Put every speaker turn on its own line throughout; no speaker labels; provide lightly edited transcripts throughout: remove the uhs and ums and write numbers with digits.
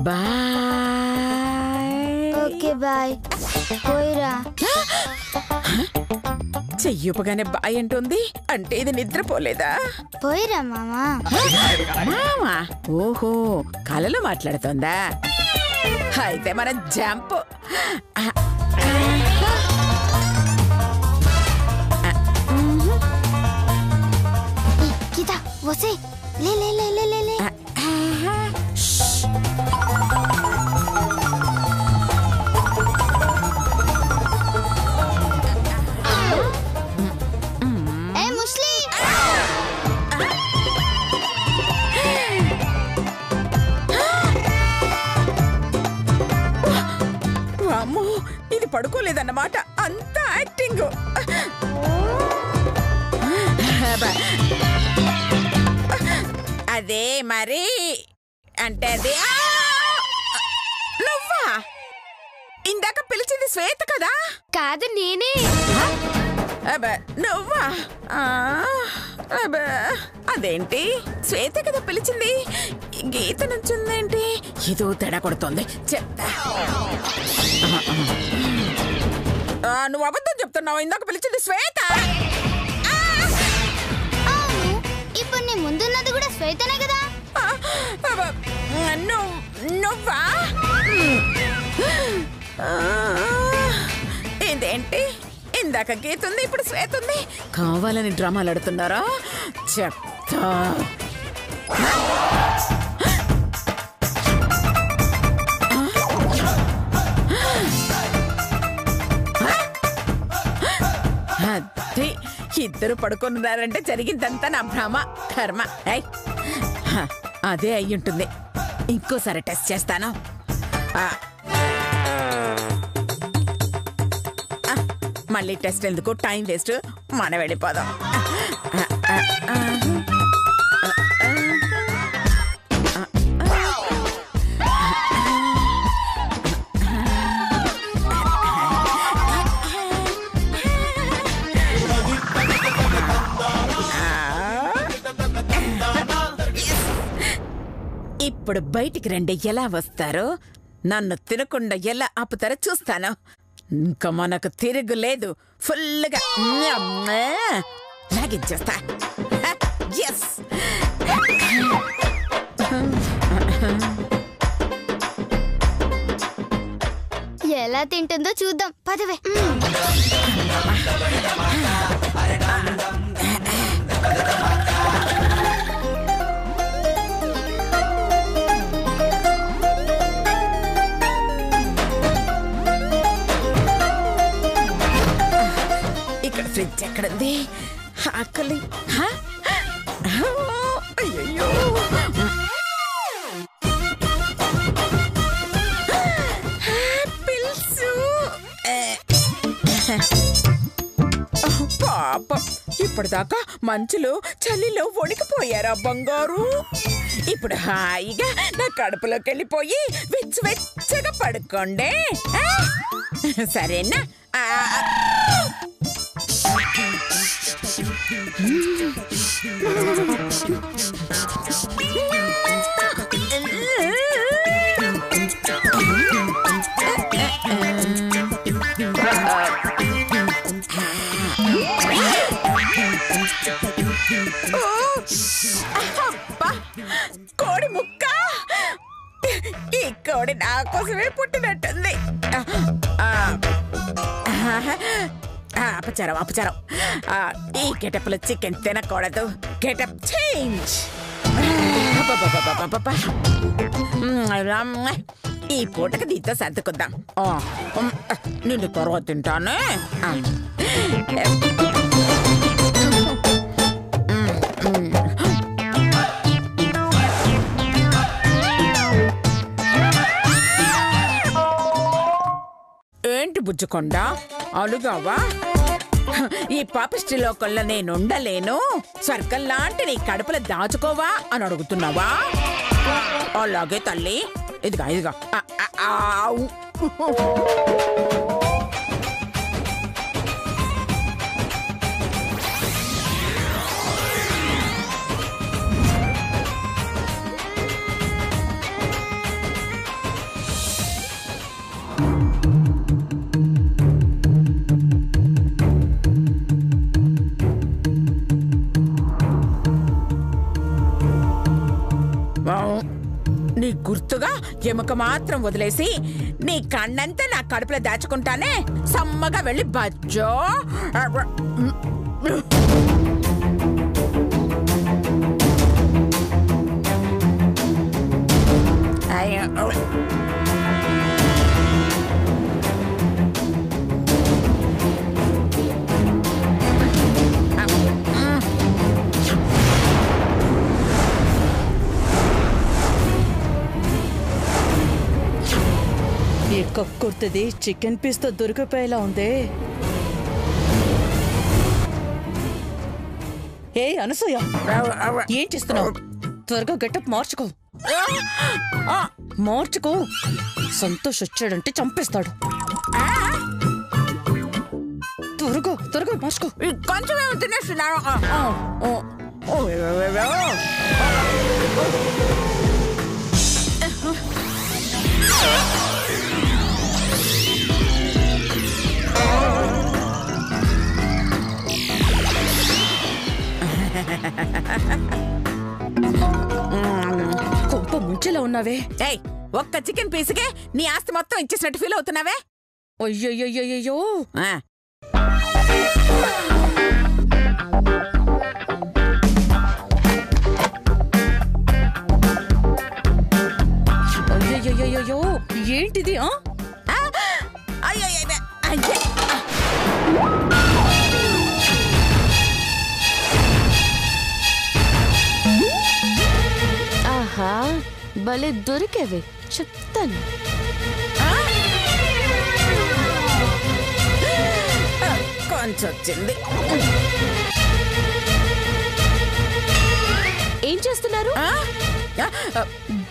Bye.
Okay bye. పోయిరా.
చెయ్యుపగానే bye అంటుంది అంటే ఇది నిద్రపోలేదా?
పోయిరా మామా.
మామా ఓహో కలలో మాట్లాడుతోందా? అయితే మనం జంప్.
గీత వసే లే లే లే లే లే లే. ఏ ముస్లిం
అమ్మో ఇది పడుకోలేదన్నమాట, అంతా యాక్టింగ్. అదే మరి అంటే అదే. నువ్వా? ఇందాక పిలిచింది శ్వేత కదా?
కాదు నేనే.
నువ్వా? అదేంటి శ్వేత కదా పిలిచింది, గీత నుంచిందేంటి? ఏదో తేడా కొడుతోంది. చెప్తా. నువ్వు అబద్ధం చెప్తున్నావు, ఇందాక పిలిచింది శ్వేత.
ఇప్పుడు నీ ముందున్నది కూడా శ్వేతనే కదా?
నువ్వా? ఇదేంటి ఇందాక గీత ఉంది, ఇప్పుడు శ్వేత ఉంది. కావాలని డ్రామాలు ఆడుతున్నారా? చెప్తా. అదే ఇద్దరు పడుకున్నారంటే జరిగిందంతా నా భ్రమ కర్మ. అదే అయ్యుంటుంది. ఇంకోసారి టెస్ట్ చేస్తాను. మళ్ళీ టెస్ట్ ఎందుకు, టైం వేస్ట్, మనం వెళ్ళిపోదాం. ఇప్పుడు బయటికి రండి, ఎలా వస్తారో, నన్ను తినకుండా ఎలా ఆపుతారో చూస్తాను. ఇంకా మనకు తిరుగులేదు, ఫుల్గా లాగించేస్తా. ఎస్.
ఎలా తింటుందో చూద్దాం పదవే.
ఇక్కడ ఫ్రిడ్జ్ ఎక్కడుంది? ఆకలి. అయ్యో పిల్సు. పాప ఇప్పటిదాకా మంచులో చలిలో వణికిపోయారా బంగారు? ఇప్పుడు హాయిగా నా కడుపులోకి వెళ్ళిపోయి వెచ్చ వెచ్చగా పడుకోండి, సరేనా? కోడి ముక్క, ఈ కోడి నా కోసమే పుట్టినట్టుంది. అపచారం అపచారం. ఈ గెటప్లో చికెన్ తినకూడదు. Getup change. ఈ పూటకి దీంతో సర్దుకుందాం. నిన్ను త్వరగా తింటానే. ఏంటి బుజ్జుకొండ అలుగావా? ఈ పాపిష్టి లోకంలో నేనుండలేను, స్వర్గం లాంటి నీ కడుపులో దాచుకోవా అని అడుగుతున్నావా? అలాగే తల్లి, ఇదిగా ఇదిగా. గుర్తుగా ఎముక మాత్రం వదిలేసి నీ కన్నంతా నా కడుపులో దాచుకుంటానే. సమ్మగా వెళ్ళి బజ్జో.
కుర్తది చికెన్ పీస్ తో దొరికిపోయేలా ఉంది. ఏ అనసూయ, ఏం చేస్తున్నావు? త్వరగా గెటప్ మార్చుకో. మార్చుకో. సంతోష్ వచ్చాడంటే చంపేస్తాడు. త్వరగా త్వరగా మార్చుకో.
కొంచెం తినేస్తున్నాను.
కొంప ముంచెలా ఉన్నావే.
ఏయ్, ఒక్క చికెన్ పీసుకే నీ ఆస్తి మొత్తం ఇచ్చేసినట్టు ఫీల్ అవుతున్నావే.
అయ్యయ్యో. అయ్యయ్యో, ఏంటిది?
ఆహా, భలే దొరికేవే, చెప్తాను.
కొంచెం వచ్చింది.
ఏం చేస్తున్నారు?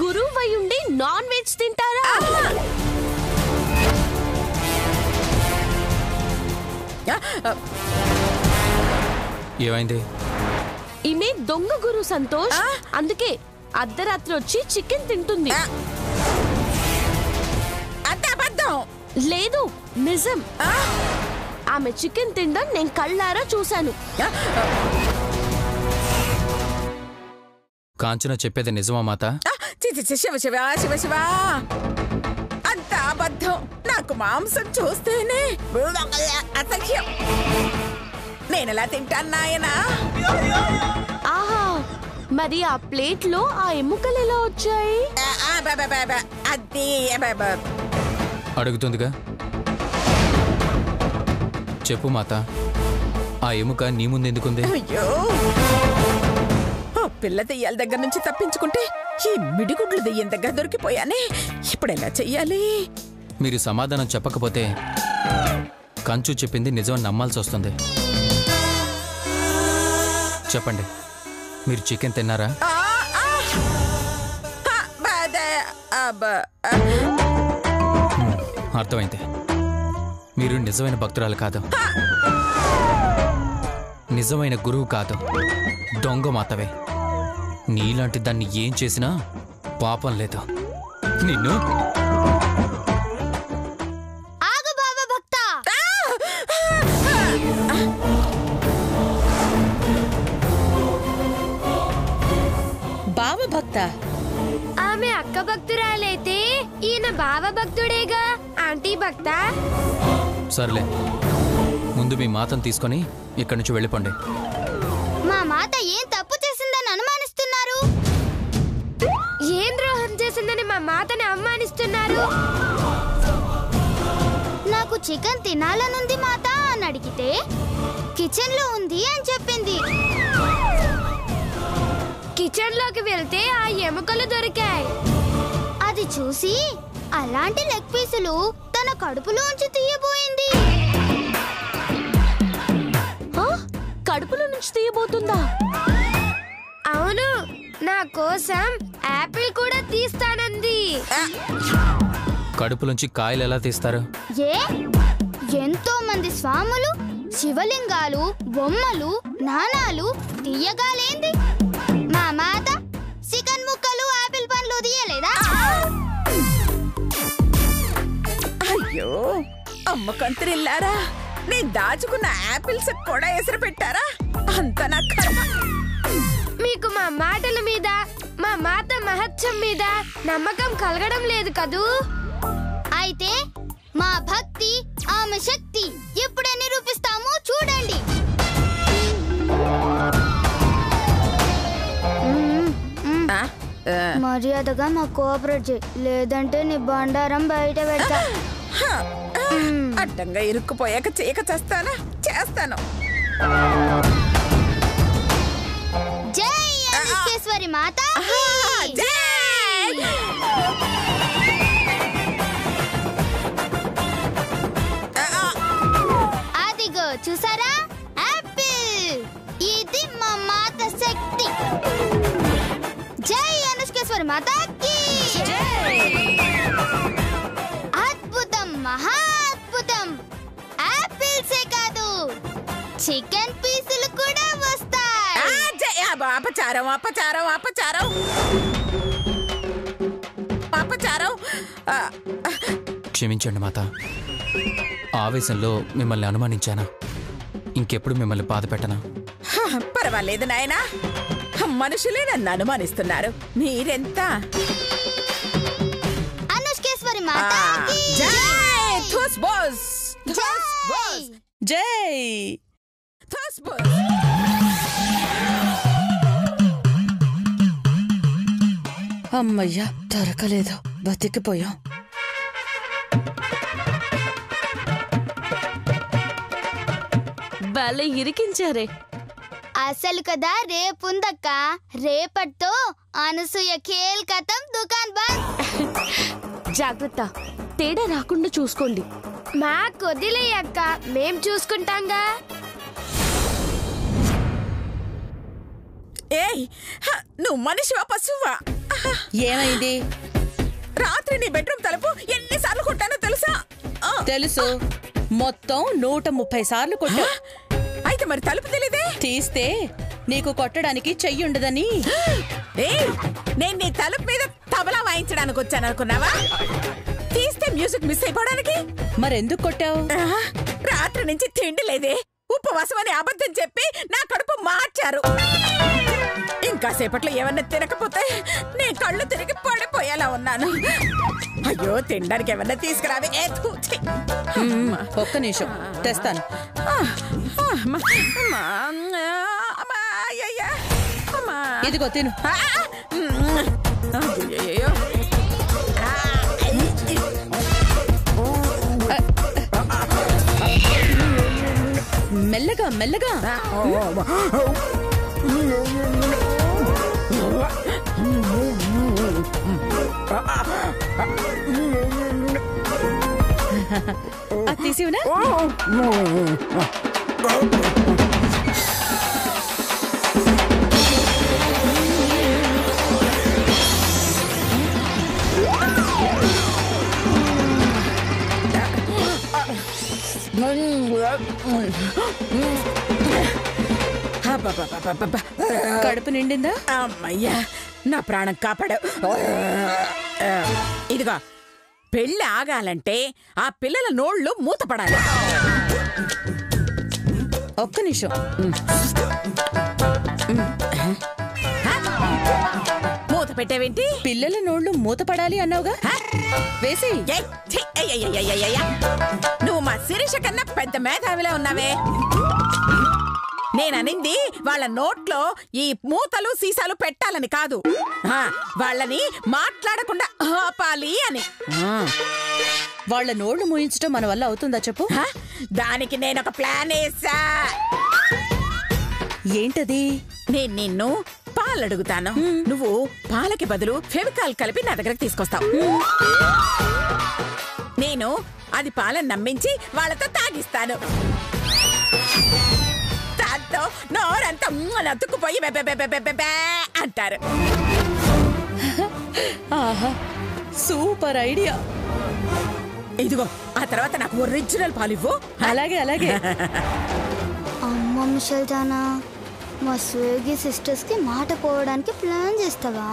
గురువు అయి ఉండి నాన్ వెజ్ తింటారా?
ఏమైంది?
ఈమె దొంగ గురు సంతోష్, అందుకే అర్ధరాత్రి వచ్చి చికెన్ తింటుంది.
అబద్ధం
లేదు, నిజం. ఆమె చికెన్ తినడం నేను కళ్ళారా చూశాను.
కాంచన చెప్పేది నిజమా మాత?
శివ శివ శివ శివ, అంత అబద్ధం. నాకు మాంసం చూస్తేనే అసహ్యం. నేనెలా తింటాను నాయనా?
ఆహా, మరి ఆ ప్లేట్ లో ఆ ఎముకలు ఎలా వచ్చాయి?
అది
అడుగుతుందిగా, చెప్పు మాత. ఆ ఎముక నీ ముందెందుకుంది?
అయ్యో, పిల్ల దెయ్యాల దగ్గర నుంచి తప్పించుకుంటే ఈ మిడిగుడ్లు దెయ్యం దగ్గర దొరికిపోయానే. ఇప్పుడు ఎలా చెయ్యాలి?
మీరు సమాధానం చెప్పకపోతే కంచు చెప్పింది నిజమని నమ్మాల్సి వస్తుంది. చెప్పండి, మీరు చికెన్ తిన్నారా? అర్థమైంది. మీరు నిజమైన భక్తురాలు కాదు, నిజమైన గురువు కాదు, దొంగ మాతవే. నీలాంటి దాన్ని ఏం చేసినా పాపం లేదు. నిన్ను
బావ భక్త.
ఆమె అక్క భక్తురాలైతే ఈయన బావ భక్తుడేగా. ఆంటీ భక్త.
సర్లే, ముందు మీ మాతను తీసుకొని ఇక్కడి నుంచి వెళ్ళిపోండి.
మా మాత ఏం తప్పు చేసిందని అనుమానిస్తున్నారు?
ఏం ద్రోహం చేసిందని మా మాతని అవమానిస్తున్నారు?
నాకు చికెన్ తినాలనుంది మాత అని అడిగితే కిచెన్ లో ఉంది అని చెప్పింది.
కిచెన్ లోకి వెళ్తే ఆ ఎముకలు దొరికాయి.
అది చూసి అలాంటి లెగ్ పీసులు తన కడుపులోంచి తీయబోయింది. కడుపులో నుంచి తీయబోతుందా?
అవును, నా కోసం యాపిల్ కూడా తీస్తానంది.
కడుపులోంచి కాయలు ఎలా తీస్తారు?
ఎంతో మంది స్వాములు, శివలింగాలు, బొమ్మలు, నాణాలు తీయగాలేంది. మా మాత చికెన్ ముక్కలు, ఆపిల్ పండ్లు తీయలేదా?
అయ్యో, అమ్మకంతరిల్లారా, నేను దాచుకున్న యాపిల్స్ కూడా ఎసరు పెట్టారా? అంత నా కర్మ.
మీకు మా మాటల మీద, మా మాత మహత్యం మీద మీద నమ్మకం కలగడం లేదు కదూ.
అయితే మా భక్తి ఆమె శక్తి ఎప్పుడే నిరూపిస్తామో చూడండి. మర్యాదగా మా కోఆపరేట్ చేయి, లేదంటే నీ బండారం బయట పెడతా.
అడ్డంగా ఇరుక్కుపోయాక చేయక చేస్తానా? చేస్తాను.
జై అనుష్కేశ్వరి మాత. అదిగో చూసారా, యాపిల్. ఇది మా మాత శక్తి. జై అనుష్కేశ్వరి మాతకి. అద్భుతం, మహా అద్భుతం. యాపిల్సే కాదు, చికెన్ పీసులు కూడా వస్తాయి.
అపచారం అపచారం అపచారం అపచారం.
క్షమించండి మాత, ఆవేశంలో మిమ్మల్ని అనుమానించానా? ఇంకెప్పుడు మిమ్మల్ని బాధ పెట్టనా?
పర్వాలేదు నాయనా, మనుషులే నన్ను అనుమానిస్తున్నారు. మీరెంత?
అనుష్కేశ్వరి మాత
జై థూస్ బోస్. థూస్ బోస్.
జై
థూస్ బోస్.
అమ్మయ్యా, దొరకలేదు, బతికిపోయాం.
భలే ఇరికించారే.
అసలు కదా రేపుందక్క. రేపటితో అనసూయ ఖేల్ కథం, దుకాన్ బంద్.
జాగ్రత్త, తేడా రాకుండా చూసుకోండి. మాకు వదిలేయక్క, మేం చూసుకుంటాంగా.
ఏయ్, నువ్వు మనిషివా పశువా?
ఏమైంది?
రాత్రి నీ బెడ్రూమ్ తలుపు ఎన్నిసార్లు కొట్టానో తెలుసా?
తెలుసు, మొత్తం 130 సార్లు కొట్టా.
అయితే మరి తలుపు తెలీదే?
తీస్తే నీకు కొట్టడానికి చెయ్యుండదని.
నేను నీ తలుపు మీద తబలా వాయించడానికి వచ్చాను అనుకున్నావా? తీస్తే మ్యూజిక్ మిస్ అయిపోవడానికి.
మరెందుకు కొట్టావు?
రాత్రి నుంచి తిండి లేదే, ఉపవాసం అని అబద్ధం చెప్పి నా కడుపు మార్చారు. ఇంకా సేపట్లో ఏమన్నా తినకపోతే నేను కళ్ళు తిరిగి పడిపోయేలా ఉన్నాను. అయ్యో, తినడానికి ఏమన్నా తీసుకురావే.
ఒక్క నిమిషం తెస్తాను. ఇదిగో తిను. మెల్లగా మెల్లగా. అది తీసివనా? కడుపు నిండిందా?
అమ్మయ్యా, నా ప్రాణం కాపాడు. ఇదిగో, పెళ్ళి ఆగాలంటే ఆ పిల్లల నోళ్ళు మూతపడాలి.
ఒక్క నిమిషం.
మూత పెట్టేవేంటి?
పిల్లల నోళ్ళు మూతపడాలి అన్నావుగా, వేసి.
నువ్వు మా శిరీష కన్నా పెద్ద మేధావిలా ఉన్నావే. నేననింది వాళ్ళ నోట్లో ఈ మూతలు సీసాలు పెట్టాలని కాదు, వాళ్ళని మాట్లాడకుండా ఆపాలి అని.
వాళ్ళ నోళ్లు మూయించడం మన వల్ల అవుతుందా చెప్పు?
దానికి నేనొక ప్లాన్ వేసా.
ఏంటది?
నేను నిన్ను పాలడుగుతాను, నువ్వు పాలకి బదులు ఫెవికాల్ కలిపి నా దగ్గరకు తీసుకొస్తావు. నేను అది పాలను నమ్మించి వాళ్ళతో తాగిస్తాను. దాంతో నోరంతా అతుక్కుపోయి అంటారు.
ఆహా, సూపర్ ఐడియా.
ఇదిగో, ఆ తర్వాత నాకు ఒరిజినల్ పాలు ఇవ్వు.
అలాగే అలాగే.
అమ్మ మిషల్దానా, మా స్వేగి సిస్టర్స్ కి మాట పోవడానికి ప్లాన్ చేస్తావా?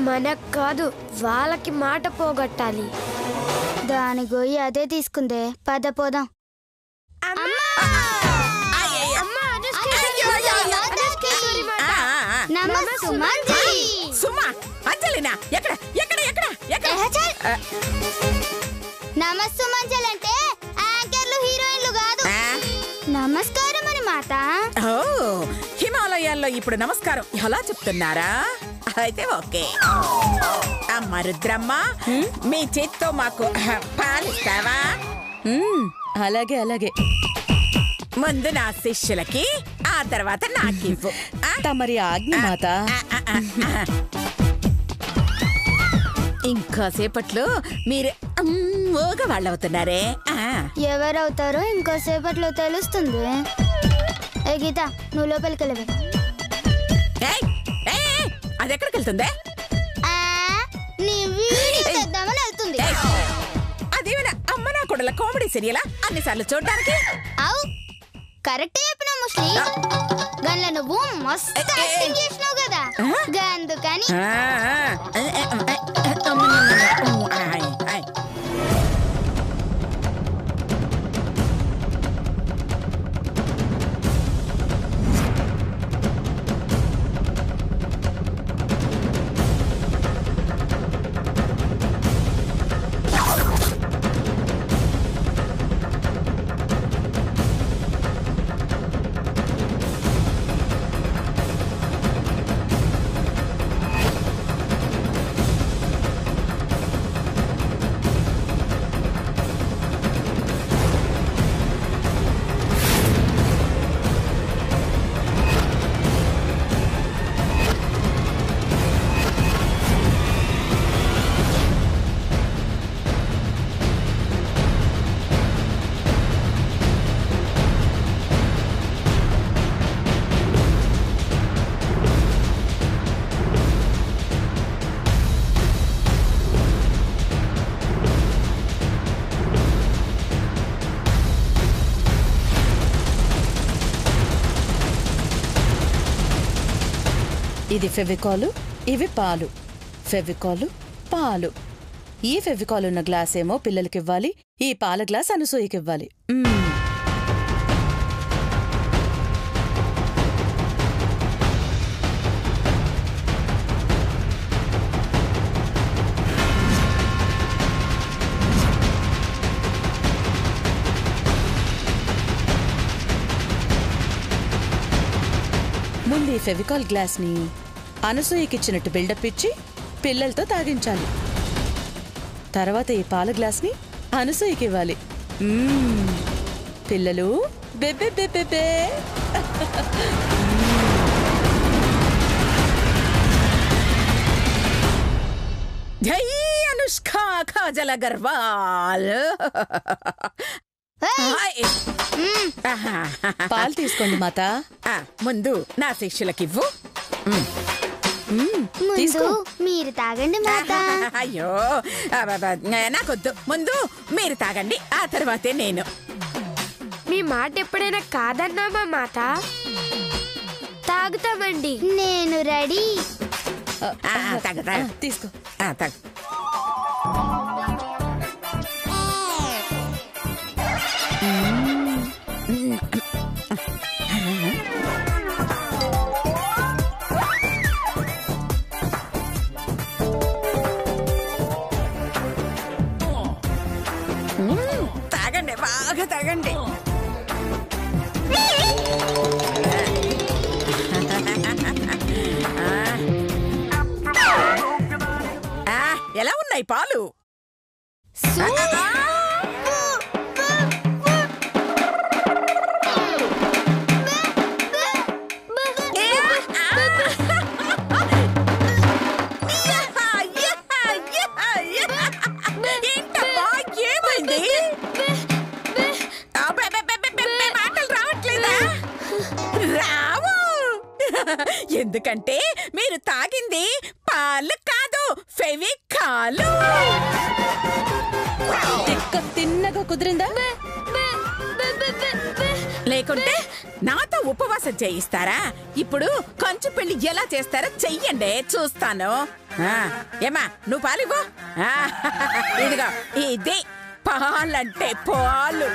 మనకు కాదు, వాళ్ళకి మాట పోగొట్టాలి.
దాని గొయ్యి అదే తీసుకుందే, పద పోదాం.
సుమా, అంజలినా? ఎక్కడ
నమస్సుమంజలంటే యాంకర్లు హీరోయిన్లు కాదు. నమస్కారం అని మాత.
ఓ హిమాలయాల్లో ఇప్పుడు నమస్కారం ఎలా చెప్తున్నారా? అయితే ఓకే. అమ్మ రుద్రమ్మ, మీ చేత్తో మాకు పాలిస్తావా?
అలాగే అలాగే.
ముందు నా శిష్యులకి, ఆ తర్వాత నాకివ్వు.
తమరి ఆజ్ఞ మాత.
ఇంకోసేపట్లో మీరు ఓగా వాళ్ళవుతున్నారే.
ఎవరవుతారో ఇంకోసేపట్లో తెలుస్తుంది. ఏ గీత, నువ్వు లోపలికి వెళ్ళవే.
అది ఎక్కడికి వెళ్తుందే?
నీ వీడియో తెద్దామని వెళ్తుంది.
అదేమైనా అమ్మ నా కొడల కామెడీ సీరియలా అన్నిసార్లు చూడడానికి?
అవు కరెక్టే చెప్పినా ముస్లి. గన్ల నువ్వు మస్తు యాక్టింగ్ చేసినావు కదా, అందుకని.
ఇది ఫెవికాలు, ఇవి పాలు. ఫెవికాలు, పాలు. ఈ ఫెవికాల్ ఉన్న గ్లాస్ ఏమో పిల్లలకివ్వాలి, ఈ పాల గ్లాస్ అనసూయకివ్వాలి. ముందు ఈ ఫెవికాల్ గ్లాస్ ని అనసూయకిచ్చినట్టు బిల్డప్ ఇచ్చి పిల్లలతో తాగించాలి. తర్వాత ఈ పాల గ్లాస్ ని అనసూయకి ఇవ్వాలి. పిల్లలు బెబె బెబె.
జై అనుష్కా కాజల్ అగర్వాల్.
పాలు తీసుకోండి మాత.
ముందు నా శిష్యులకివ్వు.
ముందు మీరు తాగండి మాత.
అయ్యో నాకొద్దు, ముందు మీరు తాగండి, ఆ తర్వాతే నేను.
మీ మాట ఎప్పుడైనా కాదన్నామా మాత? తాగుతామండి.
నేను రెడీ.
తీసుకో.
తాగు. తాగండి, బాగా తాగండి. ఎలా ఉన్నాయి పాలు? ఎందుకంటే మీరు తాగింది పాలు కాదు, ఫెవికాలు.
తిన్నగా కుదిరిందా?
లేకుంటే నాతో ఉపవాసం చేయిస్తారా? ఇప్పుడు కొంచెం పెళ్లి ఎలా చేస్తారో చెయ్యండి, చూస్తాను. ఏమా నువ్వు పాలివ్వు. ఇదిగో ఇది పాలంటే పాలు.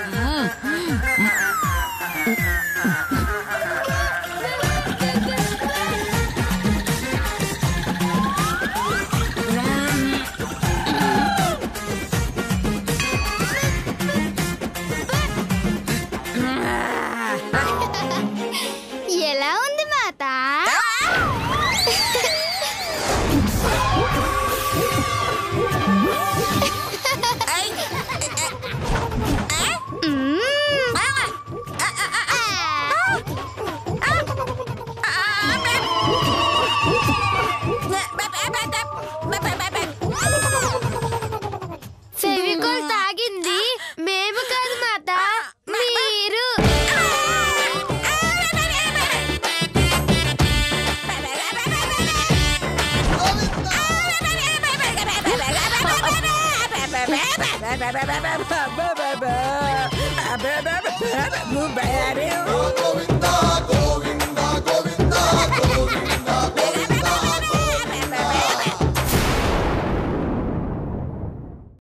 గోవింద